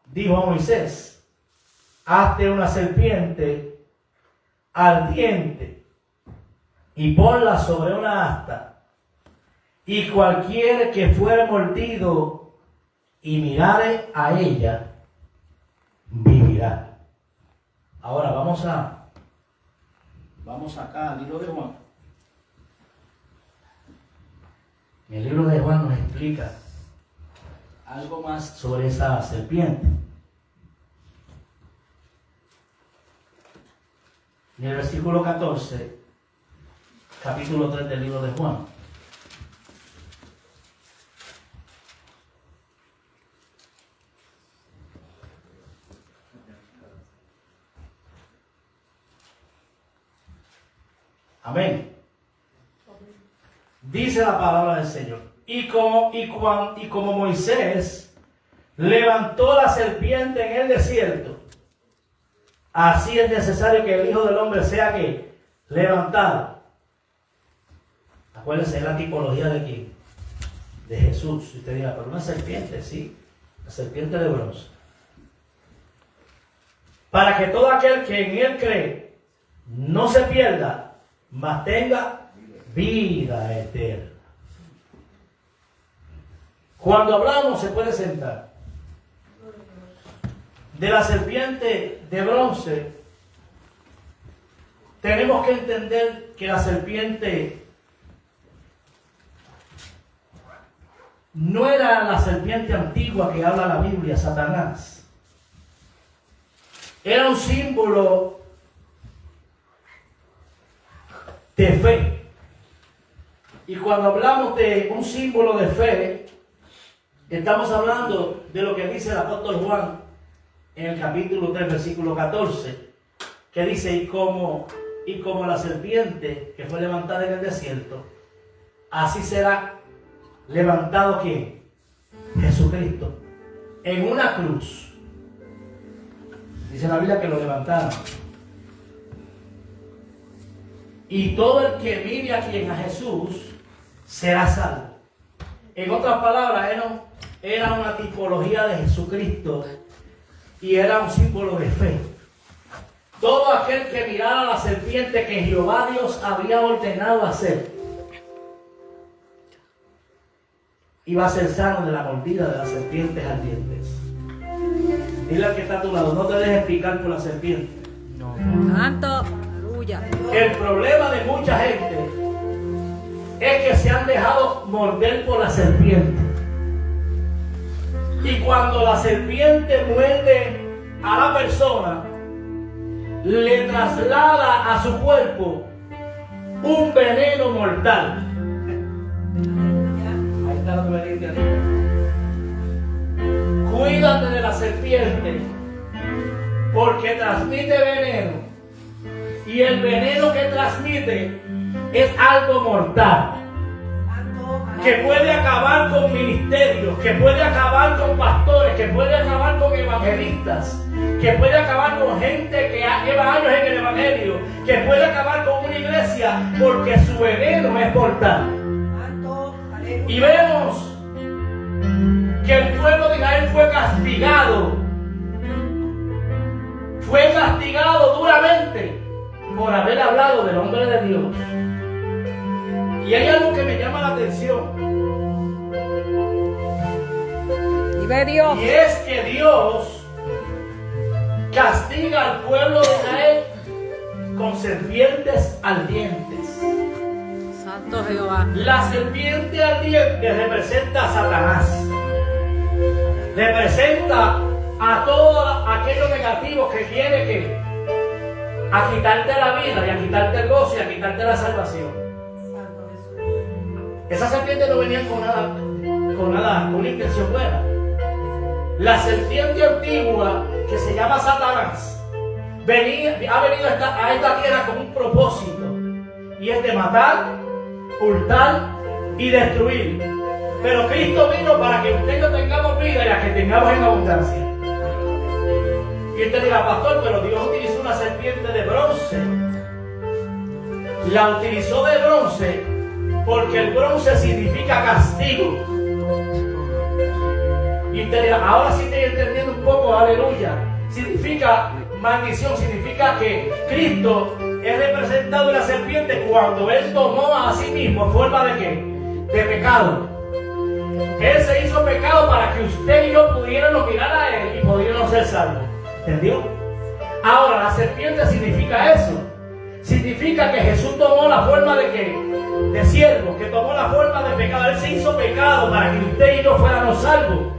dijo a Moisés: hazte una serpiente ardiente y ponla sobre una asta, y cualquiera que fuere mordido y mirare a ella, vivirá. Ahora vamos acá al libro de Juan. El libro de Juan nos explica algo más sobre esa serpiente. En el versículo 14, capítulo 3 del libro de Juan. Amén. Dice la palabra del Señor: y como Moisés levantó la serpiente en el desierto, así es necesario que el Hijo del Hombre sea que levantado. Acuérdense, es la tipología de quién, de Jesús. Y usted dirá: pero una serpiente, sí, la serpiente de bronce. Para que todo aquel que en él cree no se pierda, mas tenga vida eterna. Cuando hablamos, se puede sentar, de la serpiente de bronce, tenemos que entender que la serpiente no era la serpiente antigua que habla la Biblia, Satanás. Era un símbolo de fe. Y cuando hablamos de un símbolo de fe, estamos hablando de lo que dice el apóstol Juan en el capítulo 3, versículo 14, que dice: y como la serpiente que fue levantada en el desierto, así será levantado ¿quién? Jesucristo, en una cruz. Dice la Biblia que lo levantaron. Y todo el que mire a quien, a Jesús, será salvo. En otras palabras, era una tipología de Jesucristo y era un símbolo de fe. Todo aquel que mirara a la serpiente que Jehová Dios había ordenado hacer, iba a ser sano de la mordida de las serpientes ardientes. Dile al que está a tu lado: no te dejes picar por la serpiente. No. Santo, aleluya. El problema de mucha gente es que se han dejado morder por la serpiente. Y cuando la serpiente muerde a la persona, le traslada a su cuerpo un veneno mortal. Ahí está la obediencia. Cuídate de la serpiente, porque transmite veneno. Y el veneno que transmite es algo mortal, que puede acabar con ministerios, que puede acabar con pastores, que puede acabar con evangelistas, que puede acabar con gente que lleva años en el evangelio, que puede acabar con una iglesia, porque su veneno es mortal. Y vemos que el pueblo de Israel fue castigado duramente por haber hablado del hombre de Dios. Y hay algo que me llama la atención. Vive Dios. Y es que Dios castiga al pueblo de Israel con serpientes ardientes. Santo Jehová. La serpiente ardiente representa a Satanás. Representa a todo aquello negativo que quiere a quitarte la vida y a quitarte el gozo y a quitarte la salvación. Esa serpiente no venía con una intención buena. La serpiente antigua, que se llama Satanás, ha venido a esta tierra con un propósito, y es de matar, hurtar y destruir. Pero Cristo vino para que usted y yo tengamos vida y la que tengamos en abundancia. Y usted dirá: pastor, pero Dios utilizó una serpiente de bronce. La utilizó de bronce porque el bronce significa castigo. Y usted dirá, ahora sí estoy entendiendo un poco, aleluya. Significa maldición, significa que Cristo es representado en la serpiente cuando Él tomó a sí mismo forma de ¿qué? De pecado. Él se hizo pecado para que usted y yo pudiéramos mirar a Él y pudiéramos ser salvos. ¿Entendió? Ahora, la serpiente significa eso. Significa que Jesús tomó la forma de ¿qué? De siervo, que tomó la forma de pecado. Él se hizo pecado para que usted y yo fuéramos salvos.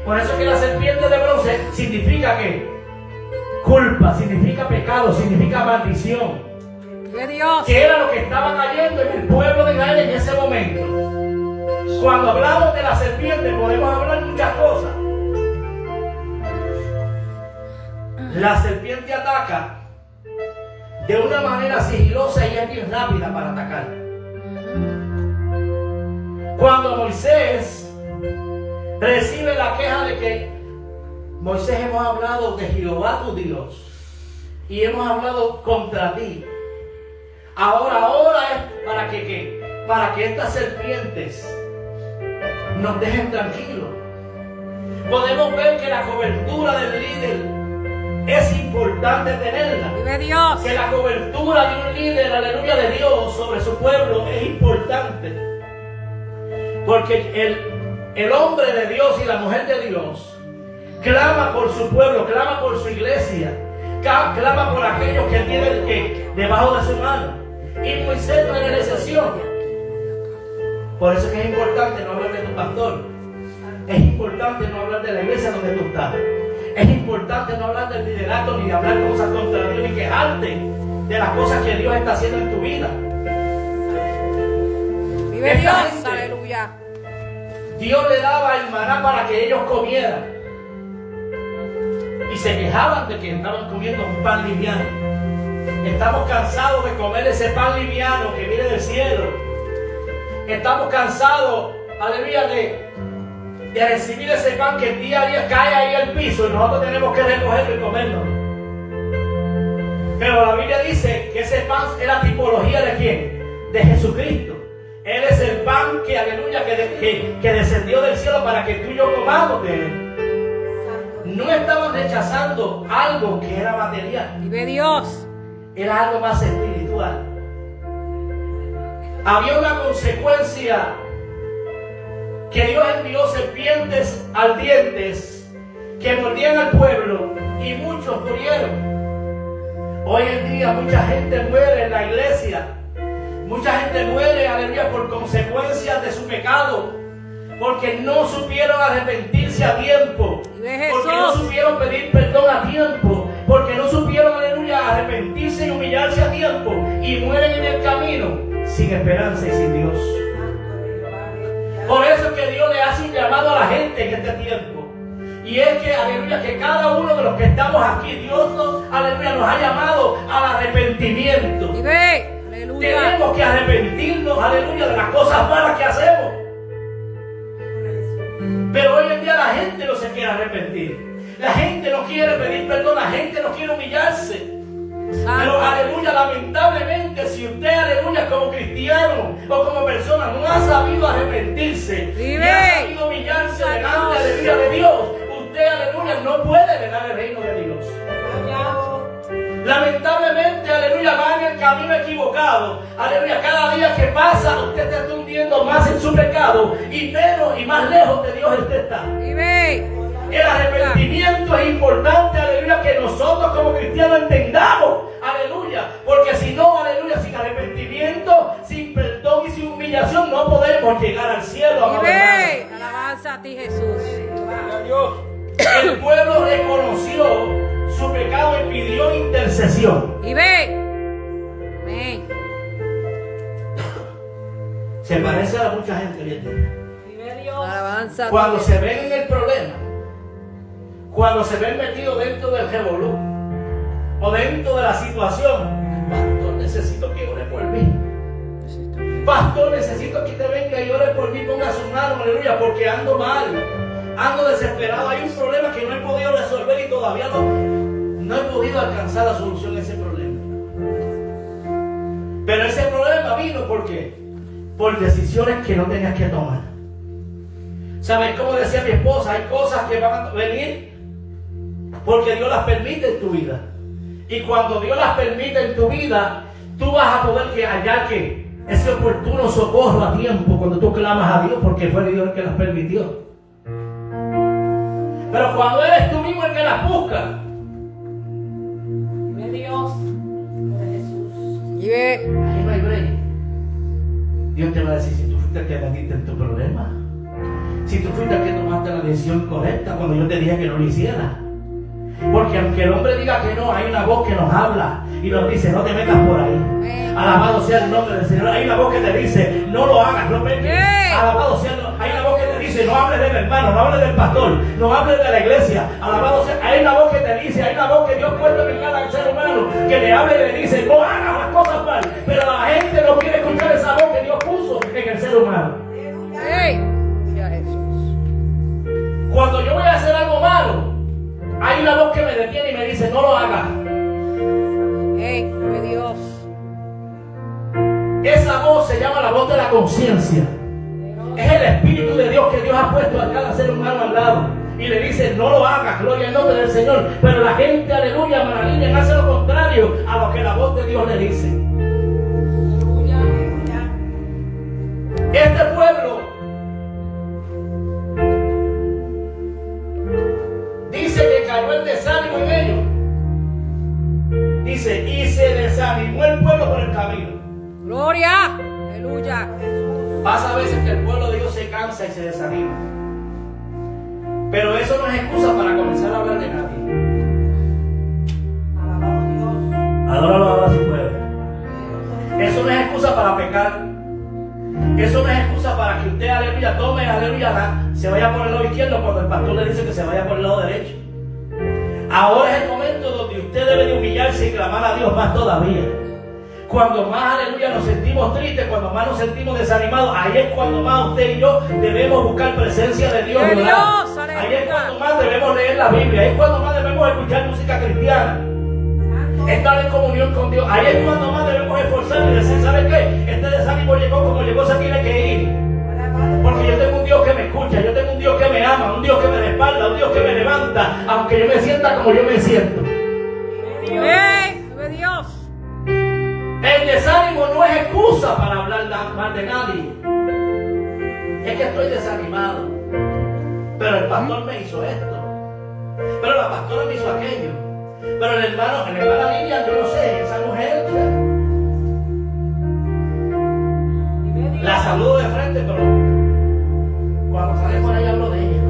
Por eso que la serpiente de bronce significa ¿qué? Culpa, significa pecado, significa maldición. ¡Vive Dios! Que era lo que estaba cayendo en el pueblo de Israel en ese momento. Cuando hablamos de la serpiente podemos hablar muchas cosas. La serpiente ataca de una manera sigilosa y es bien rápida para atacar. Cuando Moisés recibe la queja de que Moisés, hemos hablado de Jehová tu Dios y hemos hablado contra ti. Ahora es para que ¿qué? Para que estas serpientes nos dejen tranquilos. Podemos ver que la cobertura del líder es importante tenerla. ¡Vive Dios! Que la cobertura de un líder, aleluya, de Dios sobre su pueblo es importante. Porque el hombre de Dios y la mujer de Dios clama por su pueblo, clama por su iglesia, clama por aquellos que tienen que debajo de su mano. Y Moisés no era la excepción. Por eso es que es importante no hablar de tu pastor. Es importante no hablar de la iglesia donde tú estás. Es importante no hablar del liderato ni de hablar cosas contra Dios ni quejarte de las cosas que Dios está haciendo en tu vida. ¡Vive Esta Dios! gente, ¡Aleluya! Dios le daba el maná para que ellos comieran. Y se quejaban de que estaban comiendo un pan liviano. Estamos cansados de comer ese pan liviano que viene del cielo. Estamos cansados, aleluya, de recibir ese pan que día a día cae ahí al piso y nosotros tenemos que recogerlo y comerlo. Pero la Biblia dice que ese pan era tipología ¿de quién? De Jesucristo. Él es el pan que, aleluya, que descendió del cielo para que tú y yo comamos de él. No estaban rechazando algo que era material. ¡Vive Dios! Era algo más espiritual. Había una consecuencia que Dios envió serpientes ardientes que mordían al pueblo y muchos murieron. Hoy en día mucha gente muere en la iglesia. Mucha gente muere, aleluya, por consecuencias de su pecado. Porque no supieron arrepentirse a tiempo. Porque no supieron pedir perdón a tiempo. Porque no supieron, aleluya, arrepentirse y humillarse a tiempo. Y mueren en el camino sin esperanza y sin Dios. Por eso es que Dios le hace un llamado a la gente en este tiempo. Y es que, aleluya, que cada uno de los que estamos aquí, Dios nos, aleluya, nos ha llamado al arrepentimiento. ¡Vive! ¡Aleluya! Tenemos que arrepentirnos, aleluya, de las cosas malas que hacemos. Pero hoy en día la gente no se quiere arrepentir. La gente no quiere pedir perdón, la gente no quiere humillarse. Pero aleluya, lamentablemente, si usted, aleluya, como cristiano o como persona no ha sabido arrepentirse, y ha sabido humillarse delante, aleluya, de Dios, usted, aleluya, no puede heredar el reino de Dios. Lamentablemente, aleluya, va en el camino equivocado. Aleluya, cada día que pasa usted está hundiendo más en su pecado y menos y más lejos de Dios usted está. El arrepentimiento es importante, aleluya, que nosotros como cristianos entendamos, aleluya, porque si no, aleluya, sin arrepentimiento, sin perdón y sin humillación no podemos llegar al cielo. Alabanza a ti, Jesús. El pueblo reconoció su pecado y pidió intercesión. Amén. Se parece a mucha gente hoy en día. Alabanza a ti. Cuando se ven en el problema, cuando se ven metidos dentro del revolú o dentro de la situación, pastor, necesito que ore por mí. Pastor, necesito que te venga y ore por mí, ponga su mano, aleluya, porque ando mal, ando desesperado, hay un problema que no he podido resolver y todavía no he podido alcanzar la solución a ese problema. Pero ese problema vino ¿por qué? Por decisiones que no tenías que tomar. ¿Sabes cómo decía mi esposa? Hay cosas que van a venir porque Dios las permite en tu vida. Y cuando Dios las permite en tu vida, tú vas a poder hallar que ese oportuno socorro a tiempo cuando tú clamas a Dios, porque fue Dios el que las permitió. Pero cuando eres tú mismo el que las busca, Vive Dios. Vive Jesús. ahí no hay break. Dios te va a decir si tú fuiste el que metiste en tu problema, si tú fuiste el que tomaste la decisión correcta cuando yo te dije que no lo hiciera. Porque aunque el hombre diga que no, hay una voz que nos habla y nos dice, no te metas por ahí. Alabado sea el nombre del Señor. Hay una voz que te dice, no lo hagas, no peques. Alabado sea el nombre. Hay una voz que te dice, no hables del hermano, no hables del pastor, no hables de la iglesia. Alabado sea. Hay una voz que te dice, hay una voz que Dios puesto en cada ser humano que le hable y le dice, no hagas las cosas mal. Pero la gente no quiere escuchar esa voz que Dios puso en el ser humano. Cuando yo voy a hacer algo malo, hay una voz que me detiene y me dice, no lo hagas. Vive Dios. Esa voz se llama la voz de la conciencia. Es el Espíritu de Dios que Dios ha puesto a cada ser humano al lado. Y le dice, no lo hagas, gloria al nombre del Señor. Pero la gente, aleluya, maravilla, hace lo contrario a lo que la voz de Dios le dice. Este pueblo dice que cayó el desánimo en ellos. Dice, y se desanimó el pueblo por el camino. Gloria. Aleluya. Pasa a veces que el pueblo de Dios se cansa y se desanima. Pero eso no es excusa para comenzar a hablar de nadie. Alabado Dios. Adóralo ahora si puede. Eso no es excusa para pecar. Eso no es excusa para que usted, aleluya, tome, aleluya, se vaya por el lado izquierdo cuando el pastor le dice que se vaya por el lado derecho. Ahora es el momento donde usted debe de humillarse y clamar a Dios más todavía. Cuando más, aleluya, nos sentimos tristes, cuando más nos sentimos desanimados, ahí es cuando más usted y yo debemos buscar presencia de Dios. De ¿verdad? Dios, Ahí es cuando más debemos leer la Biblia, ahí es cuando más debemos escuchar música cristiana, estar en comunión con Dios. Ahí es cuando más debemos esforzarnos y decir, ¿sabe qué? Este desánimo llegó, como llegó se tiene que ir. Porque yo tengo un Dios que me escucha, yo tengo un Dios que me ama, un Dios que me respalda, un Dios que me levanta, aunque yo me sienta como yo me siento. Vive Dios. El desánimo no es excusa para hablar mal de nadie. Es que estoy desanimado. Pero el pastor me hizo esto. Pero la pastora me hizo aquello. Pero el hermano, en la hermana Lilian, yo no sé, esa mujer. La saludo de frente, pero cuando sale por ahí hablo de ella.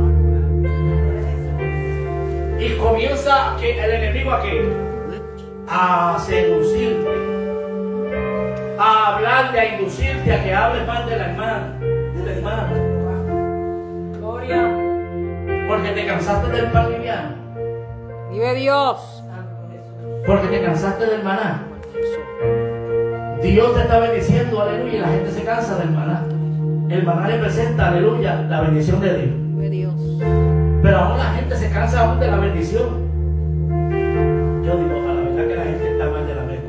Y comienza el enemigo a seducirte, a hablarte, a inducirte a que hables mal de la hermana, del hermano. Gloria. Porque te cansaste del pan liviano. Vive Dios. Porque te cansaste del maná. Dios te está bendiciendo, aleluya, y la gente se cansa del maná. El maná representa, aleluya, la bendición de Dios. Vive Dios. Pero aún la gente se cansa aún de la bendición. Yo digo, a la verdad que la gente está mal de la mente.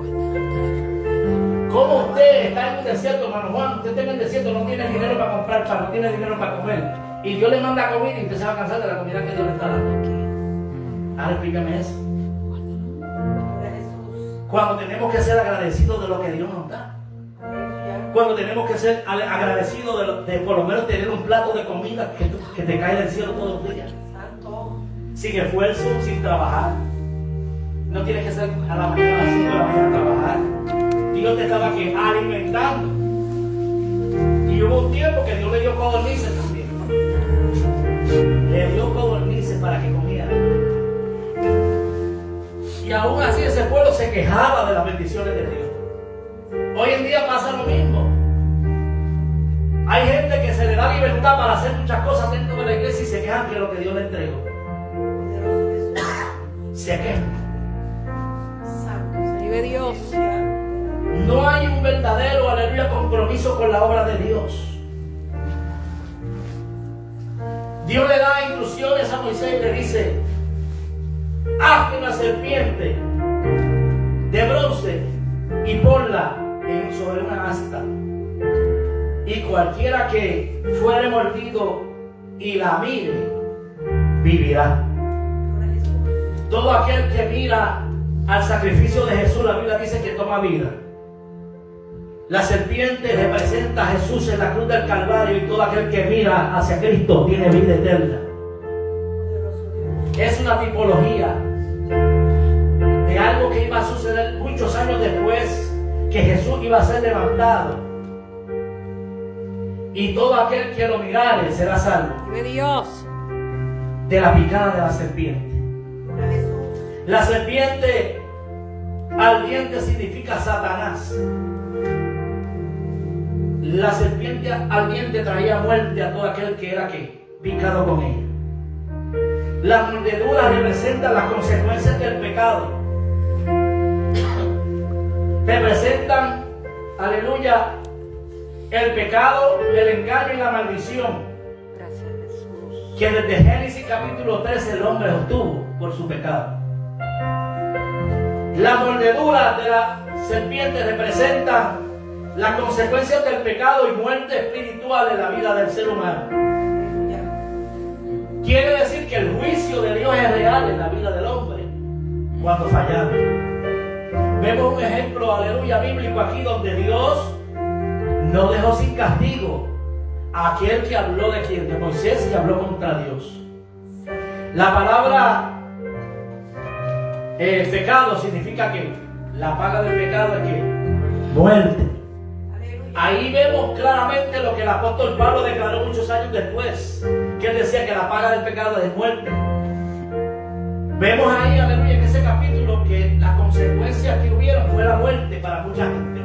¿Cómo usted está en un desierto, hermano Juan? Usted está en el desierto, no tiene dinero para comprar pan, no tiene dinero para comer. Y Dios le manda comida y usted se va a cansar de la comida que Dios le está dando. Ahora explícame eso. Cuando tenemos que ser agradecidos de lo que Dios nos da. Cuando tenemos que ser agradecidos de por lo menos tener un plato de comida que te cae del cielo todos los días. Sin esfuerzo, sin trabajar. No tienes que ser a la mañana a las 5 de la mañana a trabajar. Dios te estaba aquí alimentando. Y hubo un tiempo que Dios le dio codornices también. Le dio codornices para que comiera. Y aún así ese pueblo se quejaba de las bendiciones de Dios. Hoy en día pasa lo mismo. Hay gente que se le da libertad para hacer muchas cosas dentro de la iglesia y se quejan de lo que Dios le entregó. Se quejan. Vive Dios. No hay un verdadero, aleluya, compromiso con la obra de Dios. Dios le da instrucciones a Moisés y le dice: hazte una serpiente de bronce y ponla sobre una asta. Y cualquiera que fuere mordido y la mire, vivirá. Todo aquel que mira al sacrificio de Jesús, la Biblia dice que toma vida. La serpiente representa a Jesús en la cruz del Calvario, y todo aquel que mira hacia Cristo tiene vida eterna. Es una tipología de algo que iba a suceder muchos años después, que Jesús iba a ser levantado, y todo aquel que lo mirare será salvo Vive Dios. de la picada de la serpiente. La serpiente ardiente significa Satanás. La serpiente ardiente traía muerte a todo aquel que era picado con ella. Las mordeduras representan las consecuencias del pecado. Representan, aleluya, el pecado, el engaño y la maldición Gracias, Jesús. que desde Génesis capítulo 13 el hombre obtuvo por su pecado. La mordedura de la serpiente representa las consecuencias del pecado y muerte espiritual en la vida del ser humano. Quiere decir que el juicio de Dios es real en la vida del hombre cuando fallamos. Vemos un ejemplo, aleluya, bíblico aquí, donde Dios no dejó sin castigo a aquel que habló de quién, de Moisés, que habló contra Dios. La palabra pecado significa que la paga del pecado es que muerte. Ahí vemos claramente lo que el apóstol Pablo declaró muchos años después, que él decía que la paga del pecado es muerte. Vemos ahí, aleluya, en ese capítulo que las consecuencias que hubieron fue la muerte para mucha gente.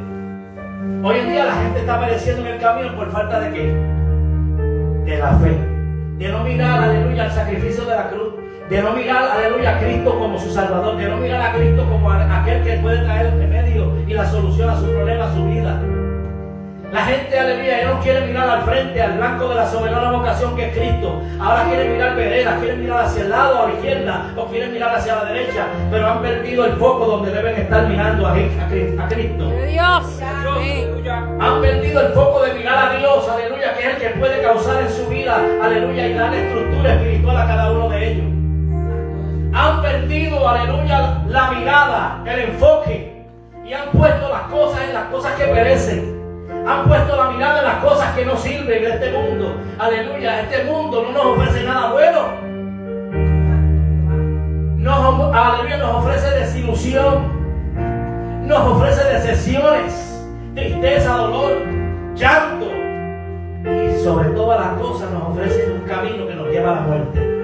Hoy en día la gente está pereciendo en el camino por falta de ¿qué? De la fe. De no mirar, aleluya, el sacrificio de la cruz. De no mirar, aleluya, a Cristo como su Salvador. De no mirar a Cristo como aquel que puede traer el remedio y la solución a su problema, a su vida. La gente, aleluya, ya no quiere mirar al frente, al blanco de la soberana vocación que es Cristo. Ahora quieren mirar veredas, quieren mirar hacia el lado, a la izquierda, o quieren mirar hacia la derecha, pero han perdido el foco donde deben estar mirando a Cristo. Vive Dios. Amén. Han perdido el foco de mirar a Dios, aleluya, que es el que puede causar en su vida, aleluya, y darle estructura espiritual a cada uno de ellos. Han perdido, aleluya, la mirada, el enfoque, y han puesto las cosas en las cosas que perecen. Han puesto la mirada en las cosas que no sirven de este mundo. Aleluya, este mundo no nos ofrece nada bueno. Aleluya, nos ofrece desilusión. Nos ofrece decepciones, tristeza, dolor, llanto. Y sobre todas las cosas nos ofrece un camino que nos lleva a la muerte.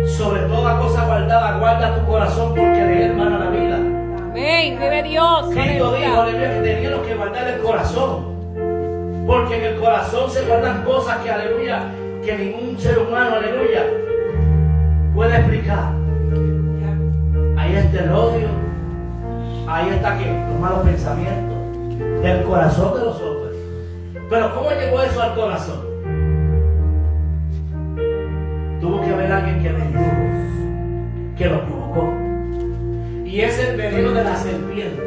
Sobre toda cosa guardada, guarda tu corazón porque de él mana la vida. Amén. Vive Dios. Cristo dijo, aleluya, que teníamos que guardar el corazón. Porque en el corazón se guardan cosas que, aleluya, que ningún ser humano, aleluya, puede explicar. Ahí está el odio. Ahí está los malos pensamientos del corazón de los hombres. Pero ¿cómo llegó eso al corazón? Tuvo que haber alguien que lo indujo, que lo provocó. Y es el veneno de la serpiente.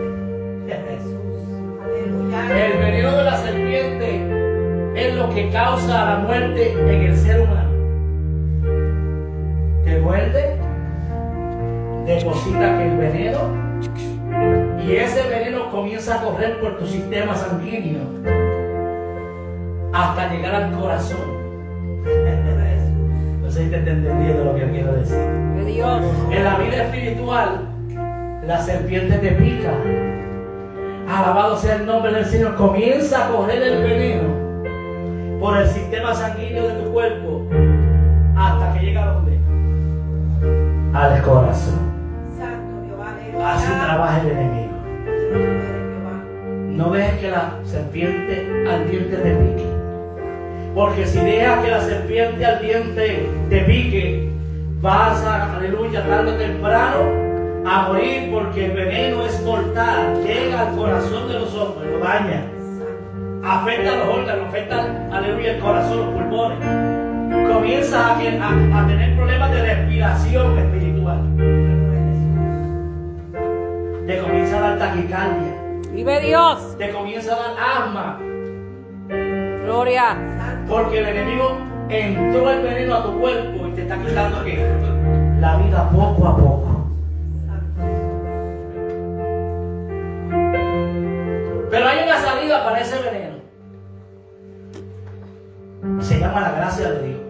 El veneno de la serpiente es lo que causa la muerte en el ser humano. Te muerde, deposita el veneno, y ese veneno comienza a correr por tu sistema sanguíneo hasta llegar al corazón. No sé si te está entendiendo lo que quiero decir. Vive Dios. En la vida espiritual, la serpiente te pica. Alabado sea el nombre del Señor. Comienza a correr el veneno por el sistema sanguíneo de tu cuerpo hasta que llega a ¿dónde? Al corazón. Así trabaja el enemigo. No dejes que la serpiente ardiente te pique. Porque si dejas que la serpiente ardiente te pique, vas a, aleluya, tarde o temprano a morir, porque el veneno es mortal, llega al corazón de los hombres, lo daña, afecta a los órganos, afecta, aleluya, el corazón, los pulmones. Comienzas a tener problemas de respiración espiritual. Te comienza a dar taquicardia. Vive Dios. Te comienza a dar asma. Gloria. Porque el enemigo entró el veneno a tu cuerpo y te está quitando ¿qué? La vida poco a poco. Pero hay una salida para ese veneno. Se llama la gracia de Dios.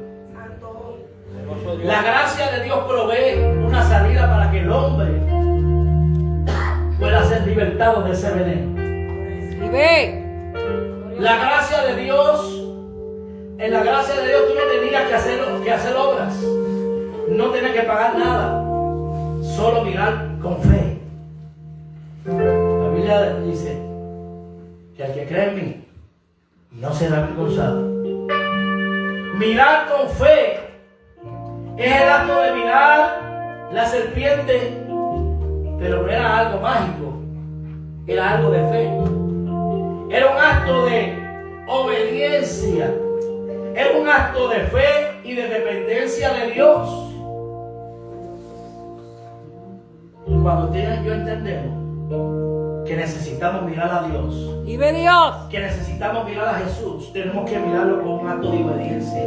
La gracia de Dios provee una salida para que el hombre pueda ser libertado de ese veneno. Vive. La gracia de Dios, en la gracia de Dios tú no tenías que hacer obras, no tenías que pagar nada, solo mirar con fe. La Biblia dice que el que cree en mí no será avergonzado. Mirar con fe es el acto de mirar la serpiente, pero no era algo mágico, era algo de fe. Era un acto de obediencia, era un acto de fe y de dependencia de Dios. Y cuando usted y yo entendemos que necesitamos mirar a Dios, Vive Dios. que necesitamos mirar a Jesús, tenemos que mirarlo con un acto de obediencia,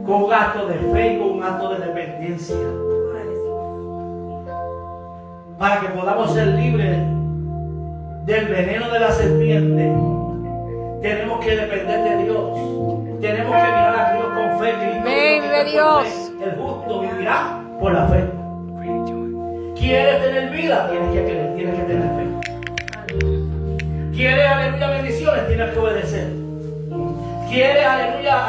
con un acto de fe y con un acto de dependencia, para que podamos ser libres del veneno de la serpiente. Tenemos que depender de Dios, tenemos que mirar a Dios con fe. Amén, de Dios. El justo vivirá por la fe. ¿Quieres tener vida? Tienes que creer, tienes que tener fe. ¿Quieres, aleluya, bendiciones? Tienes que obedecer. ¿Quieres, aleluya,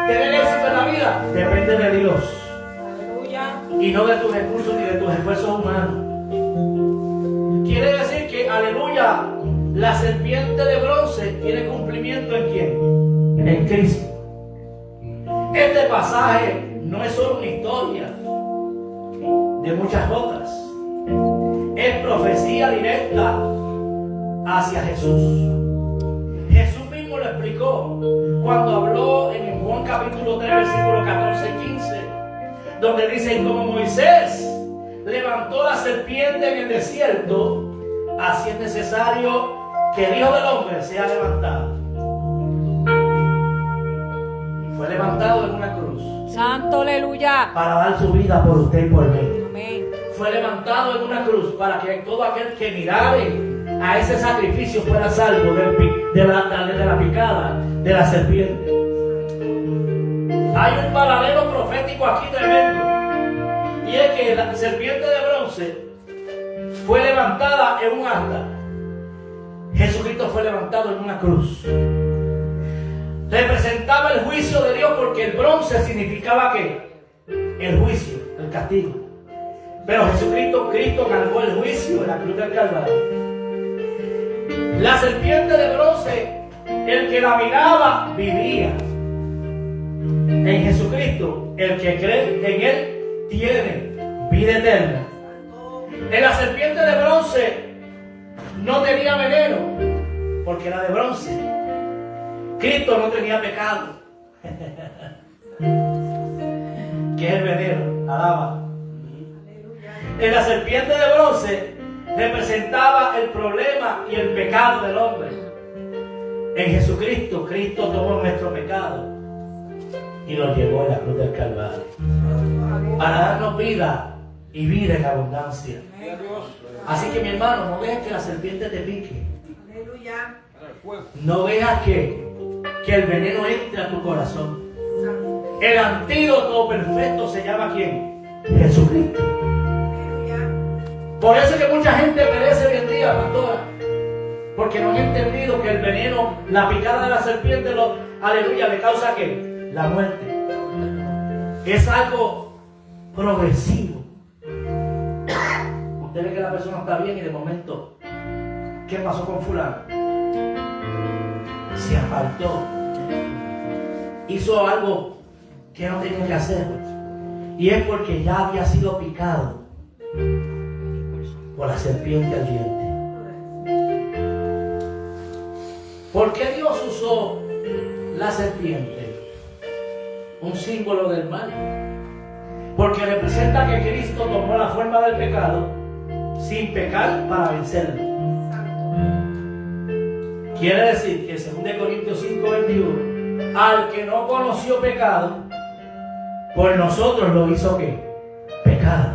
tener éxito en la vida? Depende de Dios. Aleluya. Y no de tus recursos ni de tus esfuerzos humanos. Quiere decir que, aleluya, la serpiente de bronce tiene cumplimiento ¿en quién? En Cristo. Este pasaje no es solo una historia de muchas otras. Es profecía directa hacia Jesús. Jesús mismo lo explicó cuando habló en Juan capítulo 3, versículos 14 y 15, donde dice: como Moisés levantó la serpiente en el desierto, así es necesario que el Hijo del Hombre sea levantado. Y fue levantado en una cruz Santo, aleluya. para dar su vida por usted y por mí. Amén. Fue levantado en una cruz para que todo aquel que mirare a ese sacrificio fuera salvo de la picada de la serpiente. Hay un paralelo profético aquí tremendo, y es que la serpiente de bronce fue levantada en un asta. Jesucristo fue levantado en una cruz. Representaba el juicio de Dios, porque el bronce significaba ¿qué? El juicio, el castigo. Pero Cristo cargó el juicio en la cruz del Calvario. La serpiente de bronce, el que la miraba vivía. En Jesucristo, el que cree en Él tiene vida eterna. En la serpiente de bronce no tenía veneno, porque era de bronce. Cristo no tenía pecado. ¿Qué es el veneno? Alaba. En la serpiente de bronce representaba el problema y el pecado del hombre. En Jesucristo, Cristo tomó nuestro pecado y lo llevó en la cruz del Calvario para darnos vida y vida en abundancia. Así que, mi hermano, no dejes que la serpiente te pique. No dejas que el veneno entre a tu corazón. El antídoto perfecto se llama ¿quién? Jesucristo. Por eso es que mucha gente perece hoy en día, pastora, porque no han entendido que el veneno, la picada de la serpiente, aleluya, le causa ¿qué? La muerte. Es algo progresivo. Usted ve que la persona está bien y de momento, ¿qué pasó con fulano? Se apartó, hizo algo que no tenía que hacer, y es porque ya había sido picado por la serpiente ardiente. ¿Por qué Dios usó la serpiente? Un símbolo del mal. Porque representa que Cristo tomó la forma del pecado sin pecar para vencerlo. Quiere decir que según de Corintios 5:21, al que no conoció pecado, por nosotros lo hizo ¿qué? Pecado.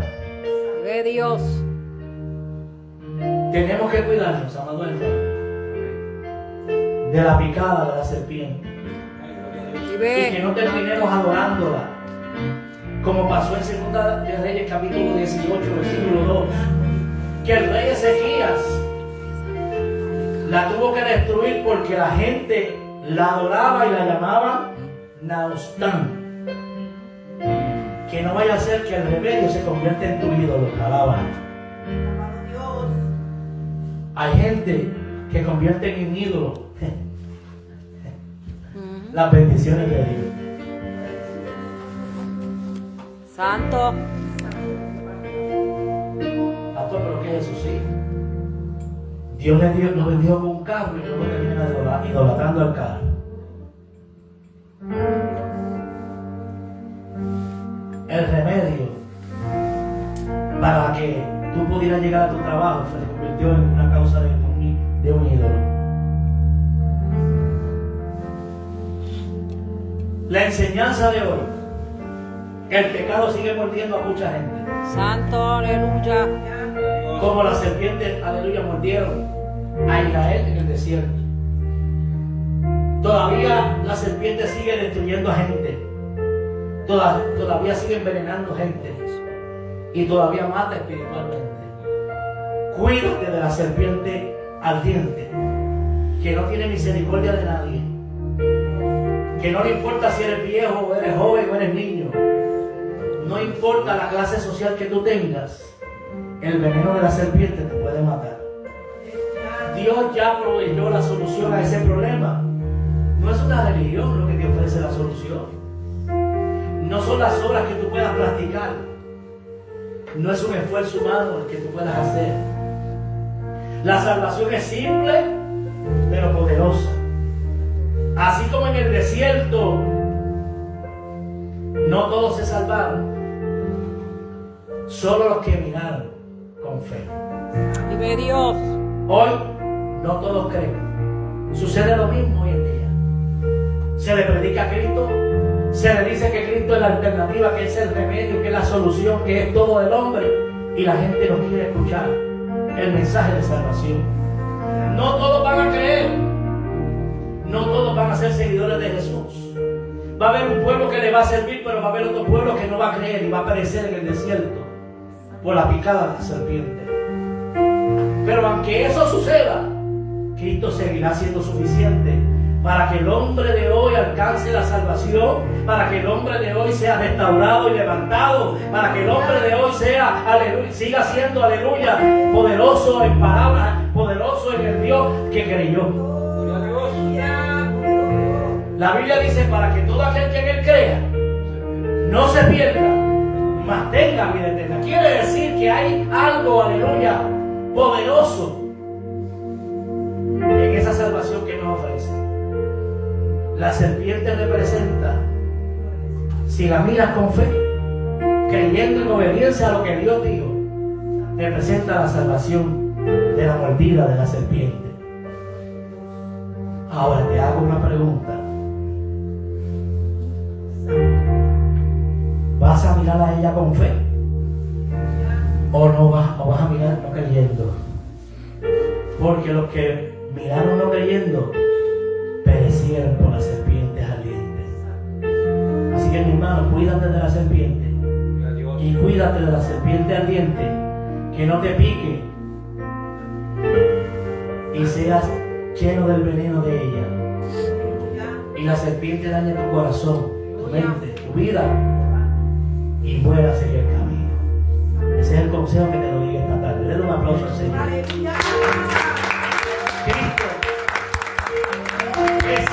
De Dios. Tenemos que cuidarnos, amado hermano, de la picada de la serpiente. Y Y ve. que no terminemos adorándola, como pasó en 2 de Reyes capítulo 18, versículo 2, que el rey Ezequías la tuvo que destruir porque la gente la adoraba y la llamaban Naustán. Que no vaya a ser que el remedio se convierta en tu ídolo, alaban. Hay gente que convierte en ídolo las bendiciones de Dios. Santo. Pastor, pero ¿qué es eso? Sí. Dios nos bendijo con un carro y luego termina idolatrando al carro. El remedio para que tú pudieras llegar a tu trabajo se convirtió en una causa de un ídolo. La enseñanza de hoy: el pecado sigue mordiendo a mucha gente. Santo, aleluya. Como las serpientes, aleluya, mordieron a Israel en el desierto. Todavía la serpiente sigue destruyendo a gente. Todavía sigue envenenando gente. Y todavía mata espiritualmente. Cuídate de la serpiente ardiente, que no tiene misericordia de nadie. Que no le importa si eres viejo, o eres joven, o eres niño. No importa la clase social que tú tengas. El veneno de la serpiente te puede matar. Dios ya proveyó la solución a ese problema. No es una religión lo que te ofrece la solución. No son las obras que tú puedas practicar. No es un esfuerzo humano el que tú puedas hacer. La salvación es simple, pero poderosa. Así como en el desierto, no todos se salvaron. Solo los que miraron con fe. Vive Dios. Hoy no todos creen. Sucede lo mismo hoy en día. Se le predica a Cristo, se le dice que Cristo es la alternativa, que es el remedio, que es la solución, que es todo del hombre, y la gente no quiere escuchar el mensaje de salvación. No todos van a creer, no todos van a ser seguidores de Jesús. Va a haber un pueblo que le va a servir, pero va a haber otro pueblo que no va a creer y va a perecer en el desierto por la picada de la serpiente. Pero aunque eso suceda, Cristo seguirá siendo suficiente para que el hombre de hoy alcance la salvación, para que el hombre de hoy sea restaurado y levantado, para que el hombre de hoy sea, aleluya, siga siendo, aleluya, poderoso en palabras, poderoso en el Dios que creyó. La Biblia dice: para que todo aquel que en él crea no se pierda, mas tenga vida eterna. Quiere decir que hay algo, aleluya, poderoso en esa salvación que nos ofrece. La serpiente representa, si la miras con fe, creyendo en obediencia a lo que Dios dijo, representa la salvación de la mordida de la serpiente. Ahora te hago una pregunta: ¿vas a mirar a ella con fe? ¿O no vas a mirar no creyendo? Porque los que miraron no creyendo perecieron por las serpientes ardientes. Así que, mi hermano, cuídate de la serpiente. Y cuídate de la serpiente ardiente, que no te pique y seas lleno del veneno de ella. Y la serpiente dañe tu corazón, tu mente, tu vida, y mueras en el camino. Ese es el consejo que te doy esta tarde. Denle un aplauso al Señor. Cristo es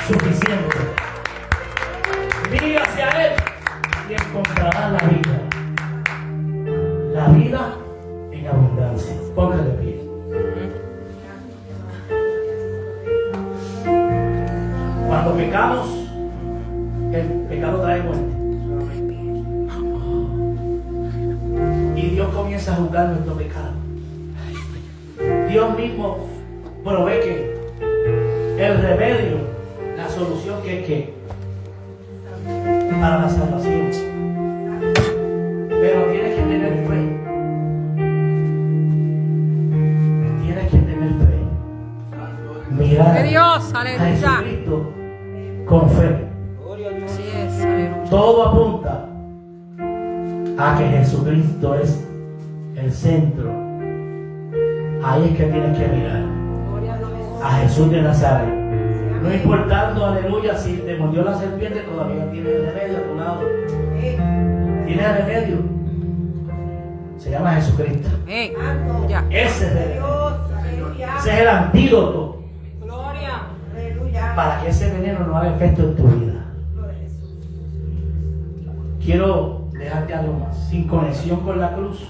suficiente. Mira hacia Él y encontrarás la vida. La vida en abundancia. Póngale de pie. Cuando pecamos, el pecado trae muerte. Y Dios comienza a juzgar nuestro pecado. Dios mismo provee que el remedio, la solución que para la salvación. Pero tienes que tener fe. Tienes que tener fe. Mirar De Dios, a aleluya. Jesucristo con fe. Así es, aleluya. Todo apunta a que Jesucristo es el centro. Ahí es que tienes que mirar a Jesús de Nazaret. No importando, aleluya, si te mordió la serpiente, todavía tienes el remedio a tu lado. Tienes el remedio. Se llama Jesucristo. Amén. Aleluya. Ese es el remedio. Ese es el antídoto Gloria. para que ese veneno no haga efecto en tu vida. Quiero dejarte algo más. Sin conexión con la cruz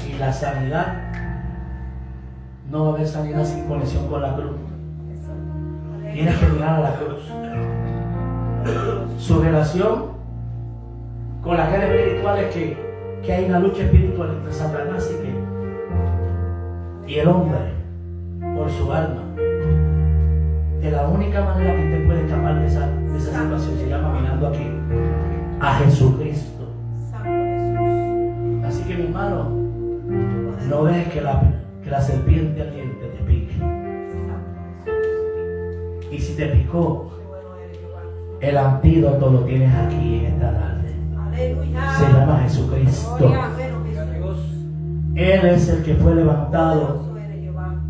y la sanidad, no va a haber sanidad sin conexión con la cruz. Tienes que mirar a la cruz. Su relación con la guerra espiritual es que hay una lucha espiritual entre Satanás y el hombre por su alma. De la única manera que te puede escapar de esa situación se llama mirando aquí a Jesucristo. Así que mi hermano, no dejes que la serpiente ardiente te pique. Y si te picó, el antídoto lo tienes aquí en esta tarde. Se llama Jesucristo. Él es el que fue levantado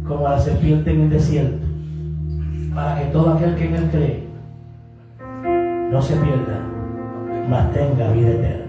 como la serpiente en el desierto, para que todo aquel que en él cree no se pierda, mas tenga vida eterna.